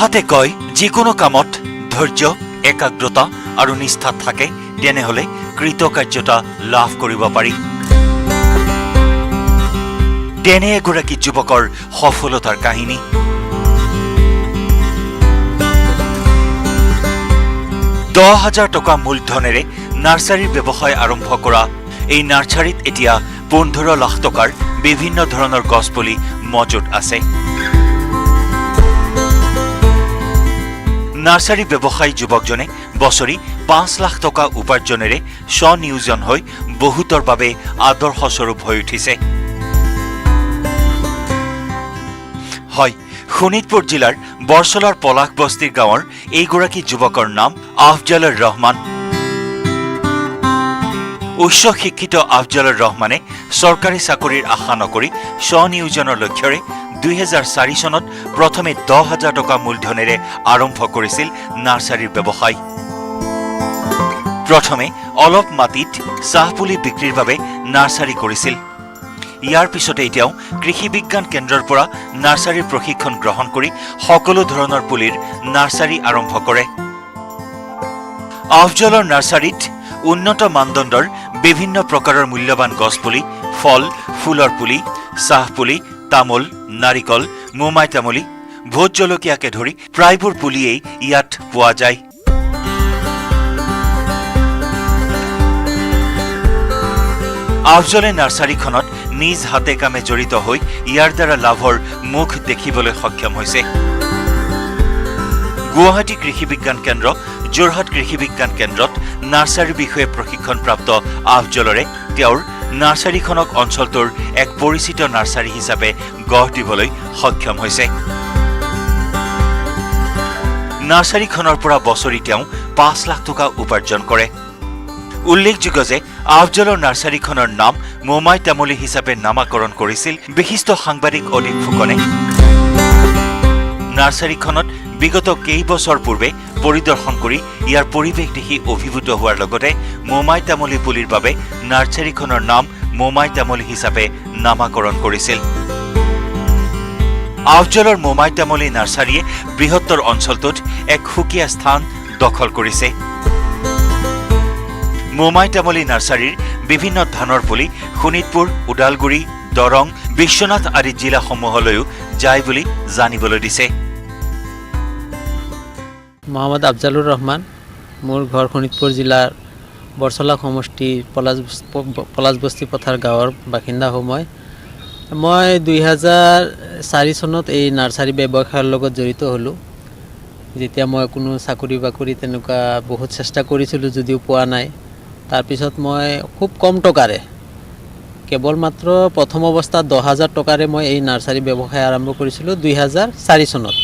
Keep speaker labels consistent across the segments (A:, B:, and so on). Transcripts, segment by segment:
A: তাহাতে কয় যিকোনো কামত ধৈৰ্য একাগ্ৰতা আৰু নিষ্ঠা থাকে তেনেহলে কৃতকাৰ্যতা লাভ কৰিব পাৰি। তেনে এগৰাকী যুৱকৰ সফলতাৰ কাহিনী। $10,000 টকা মূলধনেৰে নাৰ্চাৰীৰ ব্যৱসায় আৰম্ভ কৰা এই নাৰ্চাৰীত এতিয়া 15 লাখ টকাৰ বিভিন্ন ধৰণৰ গছপুলি মজুত আছে। নাৰ্চাৰী ব্যৱসায়ী যুৱকজনে বছৰি 5 লাখ টকা উপাৰ্জনেৰে স্বনিয়োজন হৈ বহুতৰ বাবে আদৰ্শস্বৰূপ হৈ উঠিছে। হয়, শোণিতপুৰ জিলাৰ বৰছলাৰ পলাশ বস্তিৰ গাঁৱৰ এইগৰাকী যুৱকৰ নাম আফজালুৰ ৰহমান। উচ্চ শিক্ষিত আফজালুৰ ৰহমানে চৰকাৰী চাকৰিৰ আশা নকৰি স্বনিয়োজনৰ লক্ষ্যৰে 2004 চনত প্ৰথমে 10,000 টকা মূলধনেৰে আৰম্ভ কৰিছিল নাৰ্চাৰীৰ ব্যৱসায়। প্ৰথমে অলপ মাটিত চাহপুলি বিক্ৰীৰ বাবে নাৰ্চাৰী কৰিছিল। ইয়াৰ পিছতে এতিয়াও কৃষি বিজ্ঞান কেন্দ্ৰৰ পৰা নাৰ্চাৰীৰ প্ৰশিক্ষণ গ্ৰহণ কৰি সকলো ধৰণৰ পুলিৰ নাৰ্চাৰী আৰম্ভ কৰে। আফজলৰ নাৰ্চাৰীত উন্নত মানদণ্ডৰ বিভিন্ন প্ৰকাৰৰ মূল্যৱান গছপুলি, ফল ফুলৰ পুলি, চাহপুলি, তামোল, নাৰিকল, মোমাই তামুলী, ভোট জলকীয়াকে ধৰি প্ৰায়বোৰ পুলিয়েই ইয়াত পোৱা যায়। আফজলে নাৰ্চাৰীখনত নিজ হাতে কামে জড়িত হৈ ইয়াৰ দ্বাৰা লাভৰ মুখ দেখিবলৈ সক্ষম হৈছে। গুৱাহাটী কৃষি বিজ্ঞান কেন্দ্ৰ, যোৰহাট কৃষি বিজ্ঞান কেন্দ্ৰত নাৰ্চাৰীৰ বিষয়ে প্ৰশিক্ষণপ্ৰাপ্ত আফজলৰে তেওঁৰ নাৰ্চাৰীখনক অঞ্চলটোৰ এক পৰিচিত নাৰ্চাৰী হিচাপে গঢ় দিবলৈ সক্ষম হৈছে। নাৰ্চাৰীখনৰ পৰা বছৰি তেওঁ 5 লাখ টকা উপাৰ্জন কৰে। উল্লেখযোগ্য যে আফজলৰ নাৰ্চাৰীখনৰ নাম মোমাই তামুলী হিচাপে নামাকৰণ কৰিছিল বিশিষ্ট সাংবাদিক অদীপ ফুকনে। নাৰ্চাৰীখনত বিগত কেইবছৰ পূৰ্বে পৰিদৰ্শন কৰি ইয়াৰ পৰিৱেশ দেখি অভিভূত হোৱাৰ লগতে মোমাই তামুলী পুলিৰ বাবে নাৰ্চাৰীখনৰ নাম মোমাই তামুলী হিচাপে নামাকৰণ কৰিছিল। আফজলৰ মোমাই তামুলী নাৰ্চাৰীয়ে বৃহত্তৰ অঞ্চলটোত এক সুকীয়া স্থান দখল কৰিছে। মোমাই তামুলী নাৰ্চাৰীৰ বিভিন্ন ধানৰ পুলি শোণিতপুৰ, ওদালগুৰি, দৰং, বিশ্বনাথ আদি জিলাসমূহলৈও যায় বুলি জানিবলৈ দিছে।
B: মোহাম্মদ আফজালুৰ ৰহমান, মোৰ ঘৰ শোণিতপুৰ জিলাৰ বৰছলা সমষ্টিৰ পলাশবস্তি পথাৰ গাঁৱৰ বাসিন্দা হওঁ। মই 2004 চনত এই নাৰ্চাৰী ব্যৱসায়ৰ লগত জড়িত হ'লোঁ। যেতিয়া মই কোনো চাকৰি বাকৰি তেনেকুৱা বহুত চেষ্টা কৰিছিলোঁ যদিও পোৱা নাই। তাৰপিছত মই খুব কম টকাৰে, কেৱল মাত্ৰ প্ৰথম অৱস্থাত 10,000 টকাৰে মই এই নাৰ্চাৰী ব্যৱসায় আৰম্ভ কৰিছিলোঁ 2004 চনত।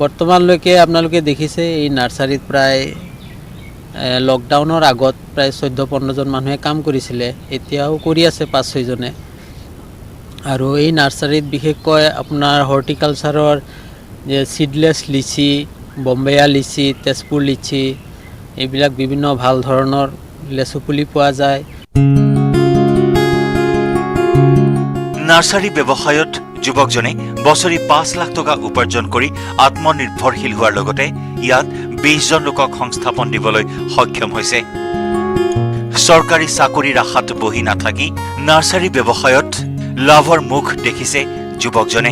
B: বৰ্তমানলৈকে আপোনালোকে দেখিছে এই নাৰ্চাৰীত প্ৰায় লকডাউনৰ আগত প্ৰায় 14-15 জন মানুহে কাম কৰিছিলে, এতিয়াও কৰি আছে 5-6 জনে। আৰু এই নাৰ্চাৰীত বিশেষকৈ আপোনাৰ হৰ্টিকালচাৰৰ যে চিডলেছ লিচি, বম্বেয়া লিচি, তেজপুৰ লিচি, এইবিলাক বিভিন্ন ভাল ধৰণৰ লেচু পুলি পোৱা যায়।
A: নাৰ্চাৰী ব্যৱসায়ত যুৱকজনে বছৰি 5 লাখ টকা উপাৰ্জন কৰি আত্মনিৰ্ভৰশীল হোৱাৰ লগতে ইয়াত 20 জন লোকক সংস্থাপন দিবলৈ সক্ষম হৈছে। চৰকাৰী চাকৰিৰ আশাত বহি নাথাকি নাৰ্চাৰী ব্যৱসায়ত লাভৰ মুখ দেখিছে যুৱকজনে।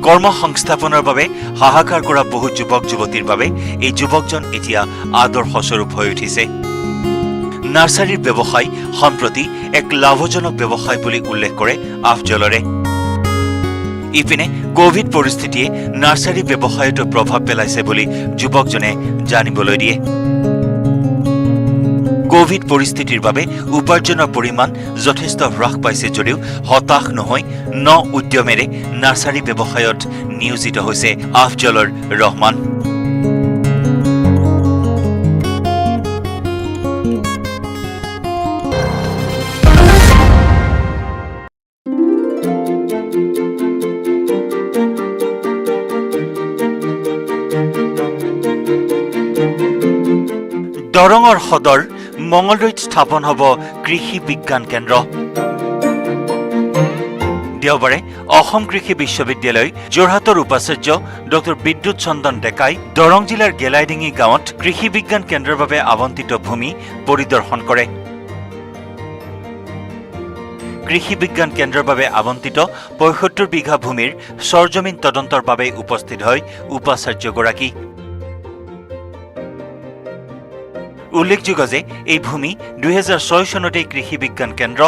A: কৰ্ম সংস্থাপনৰ বাবে হাহাকাৰ কৰা বহু যুৱক যুৱতীৰ বাবে এই যুৱকজন এতিয়া আদৰ্শস্বৰূপ হৈ উঠিছে। নাৰ্চাৰীৰ ব্যৱসায় সম্প্ৰতি এক লাভজনক ব্যৱসায় বুলি উল্লেখ কৰে আফজলৰে। ইপিনে কোভিড পৰিস্থিতিয়ে নাৰ্চাৰী ব্যৱসায়তো প্ৰভাৱ পেলাইছে বুলি যুৱকজনে জানিবলৈ দিয়ে। কোভিড পৰিস্থিতিৰ বাবে উপাৰ্জনৰ পৰিমাণ যথেষ্ট হ্ৰাস পাইছে যদিও হতাশ নহৈ উদ্যমেৰে নাৰ্চাৰী ব্যৱসায়ত নিয়োজিত হৈছে আফজলুৰ ৰহমান। দৰঙৰ সদৰ মঙলদৈত স্থাপন হ'ব কৃষি বিজ্ঞান কেন্দ্ৰ। দেওবাৰে অসম কৃষি বিশ্ববিদ্যালয় যোৰহাটৰ উপাচাৰ্য ডক্টৰ বিদ্যুৎ চন্দন ডেকাই দৰং জিলাৰ গেলাইডিঙি গাঁৱত কৃষি বিজ্ঞান কেন্দ্ৰৰ বাবে আবণ্টিত ভূমি পৰিদৰ্শন কৰে। কৃষি বিজ্ঞান কেন্দ্ৰৰ বাবে আবণ্টিত ৭৫ বিঘা ভূমিৰ চৰজমিন তদন্তৰ বাবে উপস্থিত হয় উপাচাৰ্যগৰাকী। উল্লেখযোগ্য যে এই ভূমি ২০০৬ চনতেই কৃষি বিজ্ঞান কেন্দ্ৰ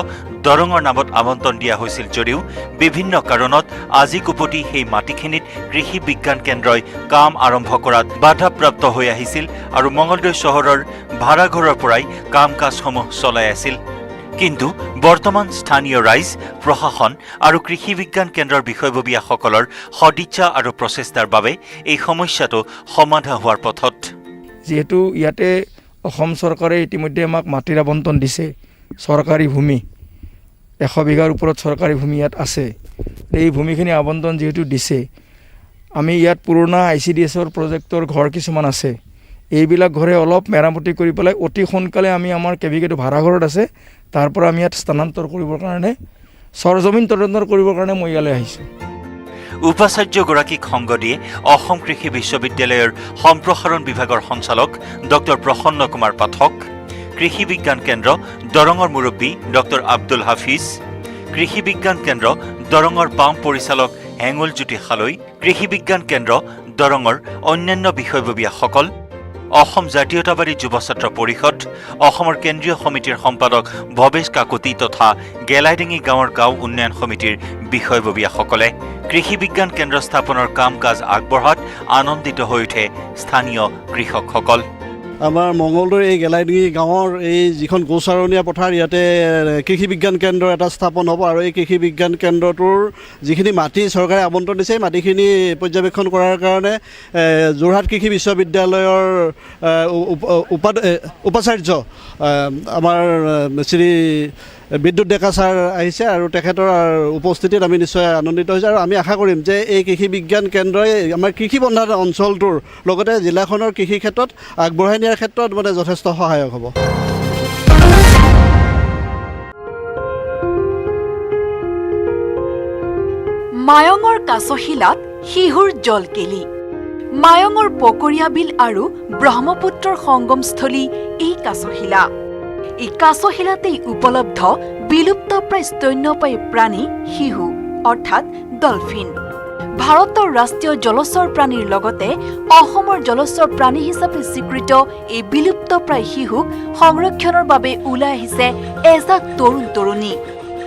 A: দৰঙৰ নামত আবণ্টন দিয়া হৈছিল যদিও বিভিন্ন কাৰণত আজি কুপতি সেই মাটিখিনিত কৃষি বিজ্ঞান কেন্দ্ৰই কাম আৰম্ভ কৰাত বাধাপ্ৰাপ্ত হৈ আহিছিল আৰু মঙলদৈ চহৰৰ ভাড়াঘৰৰ পৰাই কাম কাজসমূহ চলাই আছিল। কিন্তু বৰ্তমান স্থানীয় ৰাইজ, প্ৰশাসন আৰু কৃষি বিজ্ঞান কেন্দ্ৰৰ বিষয়ববীয়াসকলৰ সদিচ্ছা আৰু প্ৰচেষ্টাৰ বাবে এই সমস্যাটো সমাধা হোৱাৰ পথত।
C: যিহেতু ইয়াতে অসম চৰকাৰে ইতিমধ্যে আমাক মাটিৰ আবণ্টন দিছে, চৰকাৰী ভূমি ১০০ বিঘাৰ ওপৰত চৰকাৰী ভূমি ইয়াত আছে। এই ভূমিখিনি আবণ্টন যিহেতু দিছে, আমি ইয়াত পুৰণা ICDSৰ প্ৰজেক্টৰ ঘৰ কিছুমান আছে, এইবিলাক ঘৰে অলপ মেৰামতি কৰি পেলাই অতি সোনকালে আমি আমাৰ কেবিকেটো ভাড়াঘৰত আছে, তাৰ পৰা আমি ইয়াত স্থানান্তৰ কৰিবৰ কাৰণে চৰজমিন তদন্ত কৰিবৰ কাৰণে মই ইয়ালৈ আহিছোঁ।
A: উপাচাৰ্যগৰাকীক সংগ দিয়ে অসম কৃষি বিশ্ববিদ্যালয়ৰ সম্প্ৰসাৰণ বিভাগৰ সঞ্চালক ডক্টৰ প্ৰসন্ন কুমাৰ পাঠক, কৃষি বিজ্ঞান কেন্দ্ৰ দৰঙৰ মুৰব্বী ডক্টৰ আব্দুল হাফিজ, কৃষি বিজ্ঞান কেন্দ্ৰ দৰঙৰ পাম্প পৰিচালক হেঙুল জ্যোতি খালৈ, কৃষি বিজ্ঞান কেন্দ্ৰ দৰঙৰ অন্যান্য বিষয়ববীয়াসকল, অসম জাতীয়তাবাদী যুৱ ছাত্ৰ পৰিষদ, অসমৰ কেন্দ্ৰীয় সমিতিৰ সম্পাদক ভৱেশ কাকতি তথা গেলাইডিঙি গাঁৱৰ গাঁও উন্নয়ন সমিতিৰ বিষয়ববীয়াসকলে কৃষি বিজ্ঞান কেন্দ্ৰ স্থাপনৰ কাম কাজ আগবঢ়াত আনন্দিত হৈ উঠে স্থানীয় কৃষকসকল।
D: আমাৰ মঙলদৈৰ এই গেলাইডিঙি গাঁৱৰ এই যিখন গৌচাৰণীয়া পথাৰ, ইয়াতে কৃষি বিজ্ঞান কেন্দ্ৰ এটা স্থাপন হ'ব আৰু এই কৃষি বিজ্ঞান কেন্দ্ৰটোৰ যিখিনি মাটি চৰকাৰে আবণ্টন দিছে, এই মাটিখিনি পৰ্যবেক্ষণ কৰাৰ কাৰণে যোৰহাট কৃষি বিশ্ববিদ্যালয়ৰ উপাচাৰ্য আমাৰ শ্ৰী বিদ্যুৎ ডেকা ছাৰ আহিছে আৰু তেখেতৰ উপস্থিতিত আমি নিশ্চয় আনন্দিত হৈছোঁ আৰু আমি আশা কৰিম যে এই কৃষি বিজ্ঞান কেন্দ্ৰই আমাৰ কৃষিপ্ৰধান অঞ্চলটোৰ লগতে জিলাখনৰ কৃষি ক্ষেত্ৰত আগবঢ়াই নিয়াৰ ক্ষেত্ৰত যথেষ্ট সহায়ক হ'ব।
E: মায়ঙৰ কাছশিলাত শিহুৰ জলকেলি। মায়ঙৰ পকৰীয়া বিল আৰু ব্ৰহ্মপুত্ৰৰ সংগমস্থলী এই কাছশিলা। এই কাছশিলাতেই উপলব্ধ বিলুপ্তপ্ৰায় স্তন্যপায়ী প্ৰাণী শিহু অৰ্থাৎ ডলফিন। ভাৰতৰ ৰাষ্ট্ৰীয় জলচৰ প্ৰাণীৰ লগতে অসমৰ জলচৰ প্ৰাণী হিচাপে স্বীকৃত এই বিলুপ্তপ্ৰায় শিহুক সংৰক্ষণৰ বাবে ওলাই আহিছে এজাক তৰুণ-তৰুণী।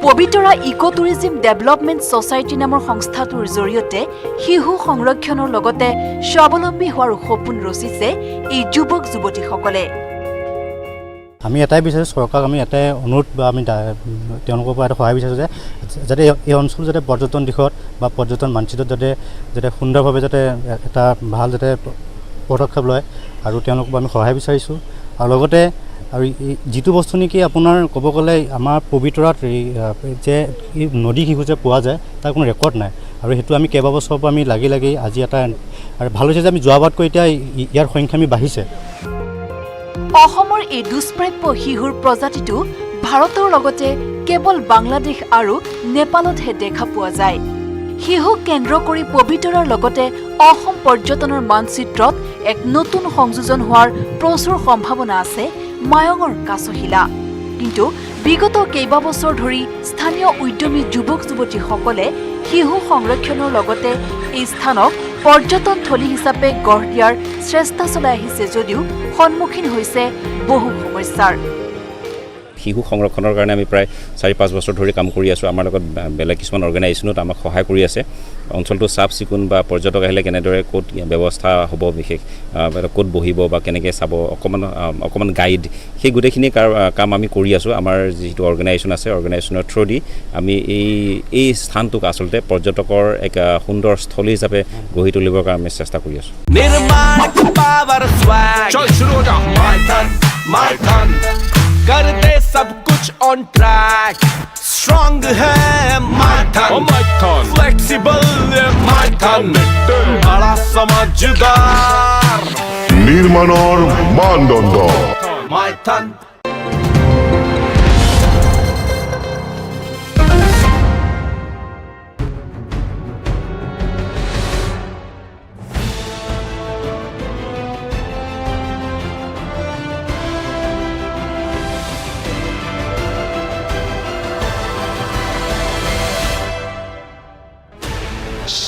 E: পবিতৰা ইক' টুৰিজিম ডেভেলপমেণ্ট ছ'চাইটি নামৰ সংস্থাটোৰ জৰিয়তে শিহু সংৰক্ষণৰ লগতে স্বাৱলম্বী হোৱাৰ সপোন ৰচিছে এই যুৱক যুৱতীসকলে।
F: আমি এটাই বিচাৰিছোঁ, চৰকাৰক আমি এটাই অনুৰোধ বা আমি তেওঁলোকৰ পৰা এটা সহায় বিচাৰিছোঁ যে যাতে এই অঞ্চল যাতে পৰ্যটন দিশত বা পৰ্যটন মানচিত্ৰত যাতে সুন্দৰভাৱে যাতে এটা ভাল যাতে পদক্ষেপ লয় আৰু তেওঁলোকক আমি সহায় বিচাৰিছোঁ। আৰু লগতে আৰু যিটো বস্তু নেকি আপোনাৰ ক'ব গ'লে আমাৰ পবিতৰাত যে এই নদী শিশু যে পোৱা যায় তাৰ কোনো ৰেকৰ্ড নাই আৰু সেইটো আমি কেইবাবছৰৰ পৰা আমি লাগি আজি এটা আৰু ভাল হৈছে যে আমি যোৱাবাৰতকৈ এতিয়া ইয়াৰ সংখ্যা আমি বাঢ়িছে।
E: অসমৰ এই দুষ্প্ৰাপ্য শিহুৰ প্ৰজাতিটো ভাৰতৰ লগতে কেৱল বাংলাদেশ আৰু নেপালতহে দেখা পোৱা যায়। শিহুক কেন্দ্ৰ কৰি পবিতৰাৰ লগতে অসম পৰ্যটনৰ মানচিত্ৰত এক নতুন সংযোজন হোৱাৰ প্ৰচুৰ সম্ভাৱনা আছে মায়ঙৰ কাছশিলা। কিন্তু বিগত কেইবাবছৰ ধৰি স্থানীয় উদ্যমী যুৱক যুৱতীসকলে শিহু সংৰক্ষণৰ লগতে এই স্থানক পৰ্যটনথলী হিচাপে গঢ় দিয়াৰ চেষ্টা চলাই আহিছে যদিও সন্মুখীন হৈছে বহু সমস্যাৰ।
G: শিশু সংৰক্ষণৰ কাৰণে আমি প্ৰায় ৪-৫ বছৰ ধৰি কাম কৰি আছোঁ। আমাৰ লগত বেলেগ কিছুমান অৰ্গেনাইজেশ্যনত আমাক সহায় কৰি আছে। অঞ্চলটো চাফ চিকুণ বা পৰ্যটক আহিলে কেনেদৰে ক'ত ব্যৱস্থা হ'ব, বিশেষ ক'ত বহিব বা কেনেকৈ চাব, অকণমান গাইড, সেই গোটেইখিনি কাম আমি কৰি আছোঁ। আমাৰ যিটো অৰ্গেনাইজেশ্যন আছে, অৰ্গেনাইজেশ্যনৰ থ্ৰু দি আমি এই স্থানটোক আচলতে পৰ্যটকৰ এক সুন্দৰ স্থলী হিচাপে গঢ়ি তুলিবৰ কাৰণে আমি চেষ্টা কৰি আছোঁ।
H: कर दे सब कुछ ऑन ट्रैक, स्ट्रॉन्ग है माइथन, फ्लेक्सिबल माइथन, बड़ा समझदार,
I: निर्माणर मानदंड
H: Maithan.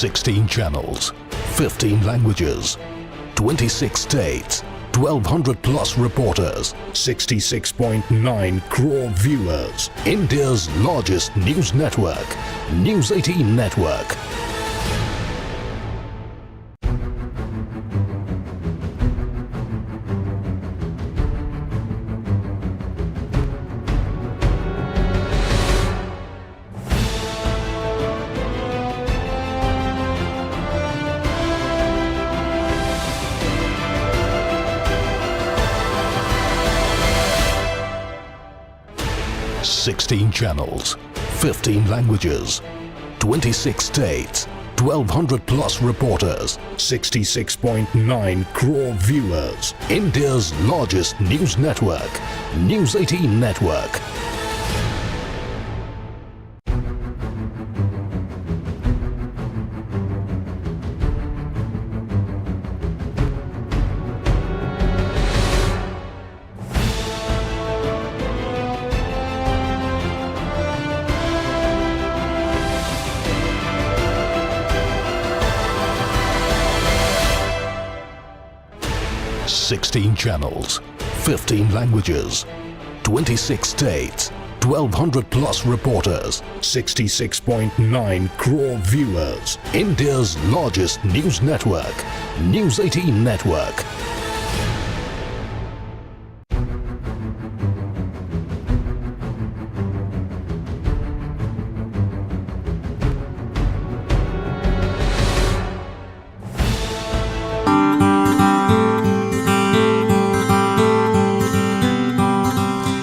J: 16 channels, 15 languages, 26 states, 1,200 plus reporters, 66.9 crore viewers. India's largest news network, News 18 Network. Sixteen channels, 15 languages, 26 states, 1,200 plus reporters, 66.9 crore viewers. India's largest news network, News 18 Network. Sixteen channels, 15 languages, 26 states, 1,200 plus reporters, 66.9 crore viewers. India's largest news network, News 18 Network.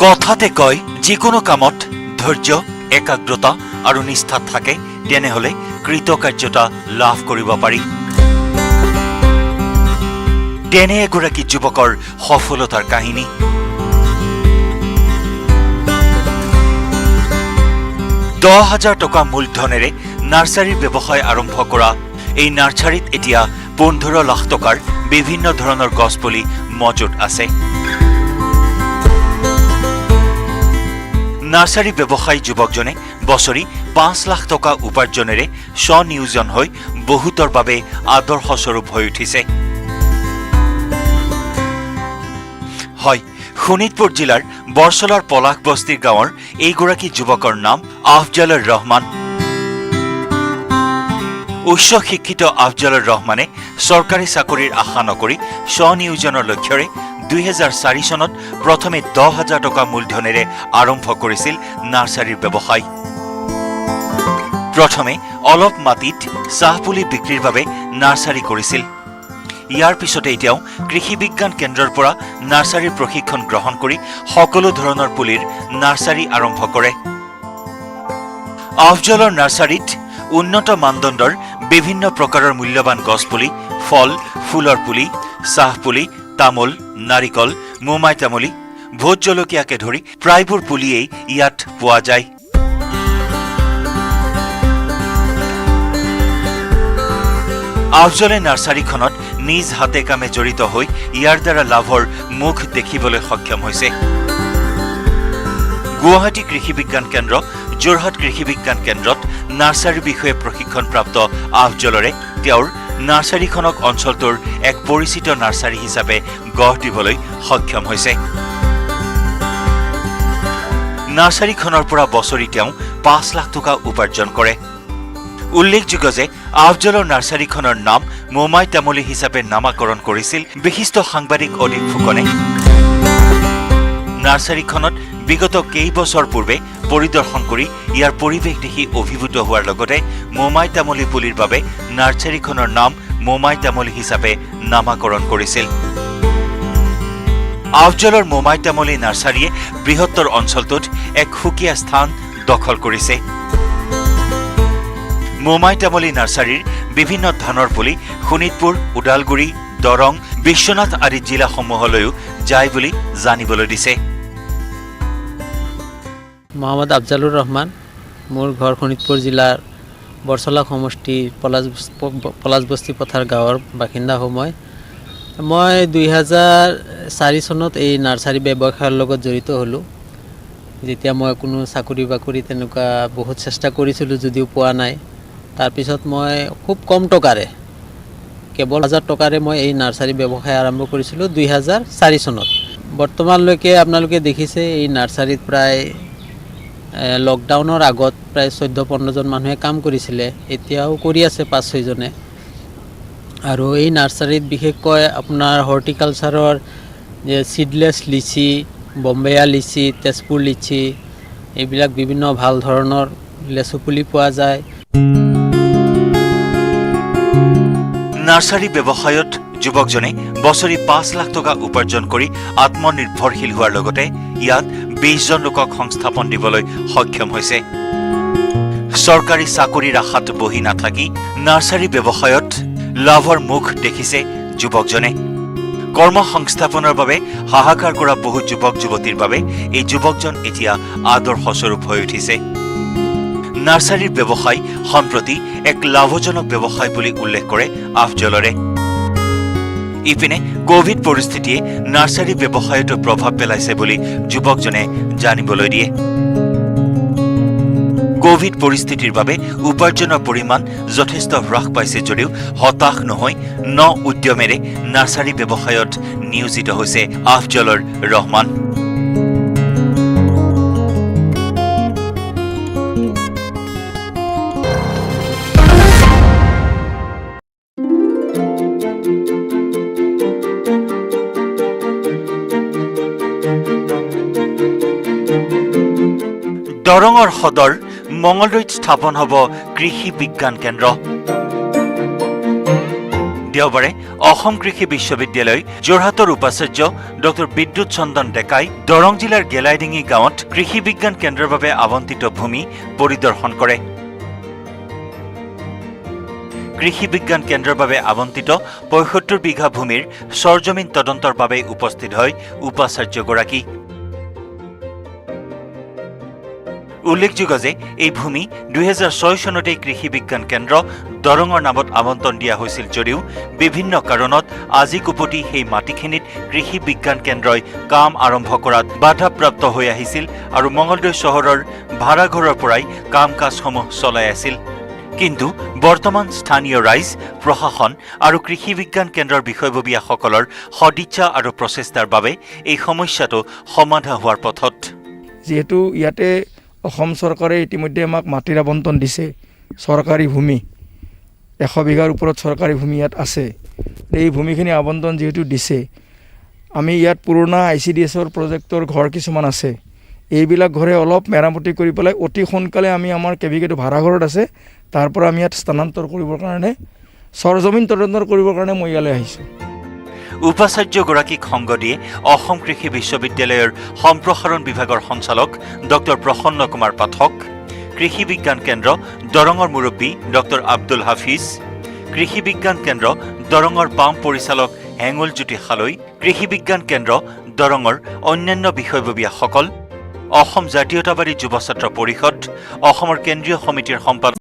A: কথাতে কয় যিকোনো কামত ধৈৰ্য একাগ্ৰতা আৰু নিষ্ঠা থাকে তেনেহলে কৃতকাৰ্যতা লাভ কৰিব পাৰি তেনে এগৰাকী যুৱকৰ সফলতাৰ কাহিনী 10,000 টকা মূলধনেৰে নাৰ্সাৰীৰ ব্যৱসায় আৰম্ভ কৰা এই নাৰ্সাৰীত এতিয়া 15 লাখ টকাৰ বিভিন্ন ধৰণৰ গছপুলি মজুত আছে নাৰ্সাৰী ব্যৱসায়ী যুৱকজনে বছৰি 5 লাখ টকা উপাৰ্জনেৰে স্বনিয়োজন হৈ বহুতৰ বাবে আদৰ্শস্বৰূপ হৈ উঠিছে হয় শোণিতপুৰ জিলাৰ বৰছলাৰ পলাশ বস্তিৰ গাঁৱৰ এইগৰাকী যুৱকৰ নাম আফজালুৰ ৰহমান উচ্চ শিক্ষিত আফজালুৰ ৰহমানে চৰকাৰী চাকৰিৰ আশা নকৰি স্বনিয়োজনৰ লক্ষ্যৰে 2004 চনত প্ৰথমে 10,000 টকা মূলধনেৰে আৰম্ভ কৰিছিল নাৰ্সাৰীৰ ব্যৱসায় প্ৰথমে অলপ মাটিত চাহপুলি বিক্ৰীৰ বাবে নাৰ্সাৰী কৰিছিল ইয়াৰ পিছতে এতিয়াও কৃষি বিজ্ঞান কেন্দ্ৰৰ পৰা নাৰ্সাৰীৰ প্ৰশিক্ষণ গ্ৰহণ কৰি সকলো ধৰণৰ পুলিৰ নাৰ্সাৰী আৰম্ভ কৰে আফজালৰ নাৰ্সাৰীত উন্নত মানদণ্ডৰ বিভিন্ন প্ৰকাৰৰ মূল্যৱান গছপুলি ফল ফুলৰ পুলি চাহপুলি তামোল নাৰিকল মোমাই তামোলি ভোট জলকীয়াকে ধৰি প্ৰায়বোৰ পুলিয়েই ইয়াত পোৱা যায় আফজলে নাৰ্সাৰীখনত নিজ হাতে কামে জড়িত হৈ ইয়াৰ দ্বাৰা লাভৰ মুখ দেখিবলৈ সক্ষম হৈছে গুৱাহাটী কৃষি বিজ্ঞান কেন্দ্ৰ যোৰহাট কৃষি বিজ্ঞান কেন্দ্ৰত নাৰ্সাৰীৰ বিষয়ে প্ৰশিক্ষণপ্ৰাপ্ত আফজলৰে তেওঁৰ নাৰ্সাৰীখনক অঞ্চলটোৰ এক পৰিচিত নাৰ্সাৰী হিচাপে গঢ় দিবলৈ সক্ষম হৈছে নাৰ্সাৰীখনৰ পৰা বছৰি তেওঁ 5 লাখ টকা উপাৰ্জন কৰে উল্লেখযোগ্য যে আফজলৰ নাৰ্সাৰীখনৰ নাম মোমাই তামুলী হিচাপে নামাকৰণ কৰিছিল বিশিষ্ট সাংবাদিক অদীপ ফুকনে নাৰ্সাৰীখনত বিগত কেইবছৰ পূৰ্বে পৰিদৰ্শন কৰি ইয়াৰ পৰিৱেশ দেখি অভিভূত হোৱাৰ লগতে মোমাই তামুলী পুলিৰ বাবে নাৰ্সাৰীখনৰ নাম মোমাই তামুলী হিচাপে নামাকৰণ কৰিছিল আফজলৰ মোমাই তামুলী নাৰ্সাৰীয়ে বৃহত্তৰ অঞ্চলটোত এক সুকীয়া স্থান দখল কৰিছে মোমাই তামুলী নাৰ্সাৰীৰ বিভিন্ন ধানৰ পুলি শোণিতপুৰ উদালগুৰি দৰং বিশ্বনাথ আদি জিলাসমূহলৈও যায় বুলি জানিবলৈ দিছে
B: মোহাম্মদ আফজালুৰ ৰহমান মোৰ ঘৰ শোণিতপুৰ জিলাৰ বৰছলা সমষ্টিৰ পলাশ বস্তি পথাৰ গাঁৱৰ বাসিন্দা মই 2004 চনত এই নাৰ্সাৰী ব্যৱসায়ৰ লগত জড়িত হ'লোঁ যেতিয়া মই কোনো চাকৰি বাকৰি তেনেকুৱা বহুত চেষ্টা কৰিছিলোঁ যদিও পোৱা নাই তাৰপিছত মই খুব কম টকাৰে কেৱল 1000 টকাৰে মই এই নাৰ্চাৰী ব্যৱসায় আৰম্ভ কৰিছিলোঁ 2004 চনত। বৰ্তমানলৈকে আপোনালোকে দেখিছে এই নাৰ্চাৰীত প্ৰায় লকডাউনৰ আগত প্ৰায় 14-15 জন মানুহে কাম কৰিছিলে, এতিয়াও কৰি আছে 5-6 জনে। আৰু এই নাৰ্চাৰীত বিশেষকৈ আপোনাৰ হৰ্টিকালচাৰৰ যে সিডলেছ লিচি, বম্বেয়া লিচি, তেজপুৰ লিচি এইবিলাক বিভিন্ন ভাল ধৰণৰ লেচু পুলি পোৱা যায়।
A: নাৰ্চাৰী ব্যৱসায়ত যুৱকজনে বছৰি 5 লাখ টকা উপাৰ্জন কৰি আত্মনিৰ্ভৰশীল হোৱাৰ লগতে ইয়াত 20 জন লোকক সংস্থাপন দিবলৈ সক্ষম হৈছে। চৰকাৰী চাকৰিৰ আশাত বহি নাথাকি নাৰ্চাৰী ব্যৱসায়ত লাভৰ মুখ দেখিছে যুৱকজনে। কৰ্মসংস্থাপনৰ বাবে হাহাকাৰ কৰা বহু যুৱক যুৱতীৰ বাবে এই যুৱকজন এতিয়া আদৰ্শস্বৰূপ হৈ উঠিছে। নাৰ্চাৰীৰ ব্যৱসায় সম্প্ৰতি এক লাভজনক ব্যৱসায় বুলি উল্লেখ কৰে আফজলৰে। ইপিনে কোভিড পৰিস্থিতিয়ে নাৰ্চাৰী ব্যৱসায়তো প্ৰভাৱ পেলাইছে বুলি যুৱকজনে জানিবলৈ দিয়ে। কোভিড পৰিস্থিতিৰ বাবে উপাৰ্জনৰ পৰিমাণ যথেষ্ট হ্ৰাস পাইছে যদিও হতাশ নহৈ উদ্যমেৰে নাৰ্চাৰী ব্যৱসায়ত নিয়োজিত হৈছে আফজলৰ ৰহমান। দৰঙৰ সদৰ মঙলদৈত স্থাপন হ'ব কৃষি বিজ্ঞান কেন্দ্ৰ। দেওবাৰে অসম কৃষি বিশ্ববিদ্যালয় যোৰহাটৰ উপাচাৰ্য ডক্টৰ বিদ্যুৎ চন্দন ডেকাই দৰং জিলাৰ গেলাইডিঙি গাঁৱত কৃষি বিজ্ঞান কেন্দ্ৰৰ বাবে আবণ্টিত ভূমি পৰিদৰ্শন কৰে। কৃষি বিজ্ঞান কেন্দ্ৰৰ বাবে আবণ্টিত ৭৫ বিঘা ভূমিৰ সৰজমিন তদন্তৰ বাবে উপস্থিত হয় উপাচাৰ্যগৰাকী। উল্লেখযোগ্য যে এই ভূমি 2006 চনতেই কৃষি বিজ্ঞান কেন্দ্ৰ দৰঙৰ নামত আবণ্টন দিয়া হৈছিল যদিও বিভিন্ন কাৰণত আজি কুপতি সেই মাটিখিনিত কৃষি বিজ্ঞান কেন্দ্ৰই কাম আৰম্ভ কৰাত বাধাপ্ৰাপ্ত হৈ আহিছিল আৰু মঙলদৈ চহৰৰ ভাড়াঘৰৰ পৰাই কাম কাজসমূহ চলাই আছিল। কিন্তু বৰ্তমান স্থানীয় ৰাইজ, প্ৰশাসন আৰু কৃষি বিজ্ঞান কেন্দ্ৰৰ বিষয়ববীয়াসকলৰ সদিচ্ছা আৰু প্ৰচেষ্টাৰ বাবে এই সমস্যাটো সমাধা হোৱাৰ পথত।
C: যিহেতু ইয়াতে অসম চৰকাৰে ইতিমধ্যে আমাক মাটিৰ আবণ্টন দিছে, চৰকাৰী ভূমি 100 বিঘাৰ ওপৰত চৰকাৰী ভূমি ইয়াত আছে। এই ভূমিখিনি আবণ্টন যিহেতু দিছে, আমি ইয়াত পুৰণা ICDSৰ প্ৰজেক্টৰ ঘৰ কিছুমান আছে, এইবিলাক ঘৰে অলপ মেৰামতি কৰি পেলাই অতি সোনকালে আমি আমাৰ কেবিকেটো ভাড়াঘৰত আছে, তাৰ পৰা আমি ইয়াত স্থানান্তৰ কৰিবৰ কাৰণে সৰজমিন তদন্তৰ কৰিবৰ কাৰণে মই ইয়ালৈ আহিছোঁ।
A: উপাচাৰ্যগৰাকীক সংগ দিয়ে অসম কৃষি বিশ্ববিদ্যালয়ৰ সম্প্ৰসাৰণ বিভাগৰ সঞ্চালক ডক্টৰ প্ৰসন্ন কুমাৰ পাঠক, কৃষি বিজ্ঞান কেন্দ্ৰ দৰঙৰ মুৰব্বী ডক্টৰ আব্দুল হাফিজ, কৃষি বিজ্ঞান কেন্দ্ৰ দৰঙৰ পাম পৰিচালক হেঙুল জ্যোতি খালৈ, কৃষি বিজ্ঞান কেন্দ্ৰ দৰঙৰ অন্যান্য বিষয়ববীয়াসকল, অসম জাতীয়তাবাদী যুৱ ছাত্ৰ পৰিষদ, অসমৰ কেন্দ্ৰীয় সমিতিৰ সম্পাদক